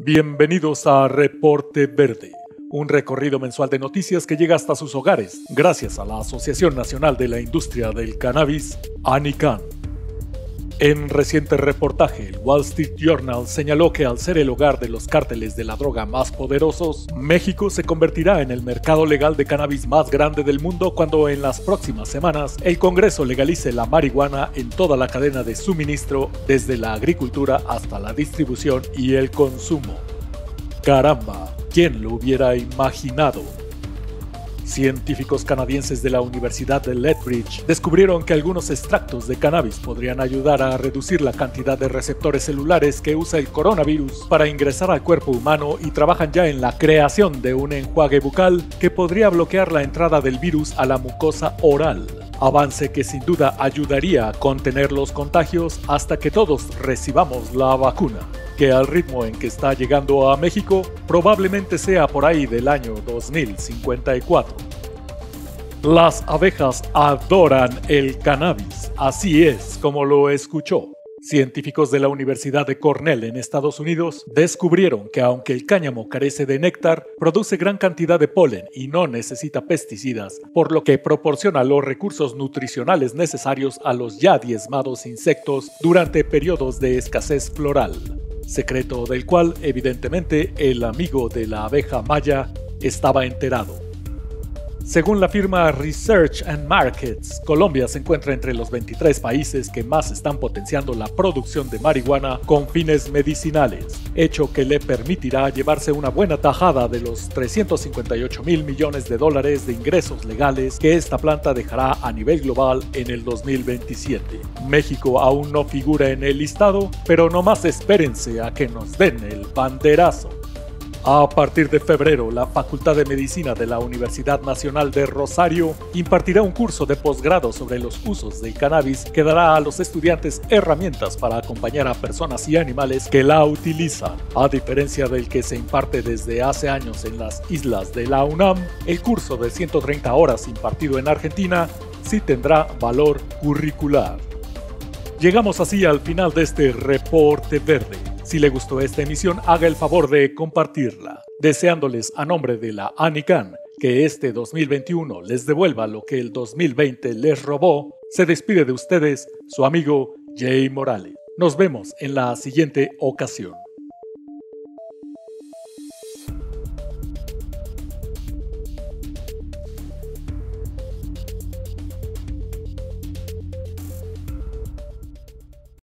Bienvenidos a Reporte Verde, un recorrido mensual de noticias que llega hasta sus hogares gracias a la Asociación Nacional de la Industria del Cannabis, ANICAN. En reciente reportaje, el Wall Street Journal señaló que al ser el hogar de los cárteles de la droga más poderosos, México se convertirá en el mercado legal de cannabis más grande del mundo cuando en las próximas semanas el Congreso legalice la marihuana en toda la cadena de suministro, desde la agricultura hasta la distribución y el consumo. ¡Caramba! ¿Quién lo hubiera imaginado? Científicos canadienses de la Universidad de Lethbridge descubrieron que algunos extractos de cannabis podrían ayudar a reducir la cantidad de receptores celulares que usa el coronavirus para ingresar al cuerpo humano y trabajan ya en la creación de un enjuague bucal que podría bloquear la entrada del virus a la mucosa oral. Avance que sin duda ayudaría a contener los contagios hasta que todos recibamos la vacuna, que al ritmo en que está llegando a México probablemente sea por ahí del año 2054. Las abejas adoran el cannabis, así es como lo escuchó. Científicos de la Universidad de Cornell en Estados Unidos descubrieron que aunque el cáñamo carece de néctar, produce gran cantidad de polen y no necesita pesticidas, por lo que proporciona los recursos nutricionales necesarios a los ya diezmados insectos durante periodos de escasez floral. Secreto del cual, evidentemente, el amigo de la abeja maya estaba enterado. Según la firma Research and Markets, Colombia se encuentra entre los 23 países que más están potenciando la producción de marihuana con fines medicinales, hecho que le permitirá llevarse una buena tajada de los 358.000 millones de dólares de ingresos legales que esta planta dejará a nivel global en el 2027. México aún no figura en el listado, pero no más espérense a que nos den el banderazo. A partir de febrero, la Facultad de Medicina de la Universidad Nacional de Rosario impartirá un curso de posgrado sobre los usos del cannabis que dará a los estudiantes herramientas para acompañar a personas y animales que la utilizan. A diferencia del que se imparte desde hace años en las islas de la UNAM, el curso de 130 horas impartido en Argentina sí tendrá valor curricular. Llegamos así al final de este Reporte Verde. Si le gustó esta emisión, haga el favor de compartirla, deseándoles a nombre de la ANICAN que este 2021 les devuelva lo que el 2020 les robó. Se despide de ustedes su amigo Jay Morales. Nos vemos en la siguiente ocasión.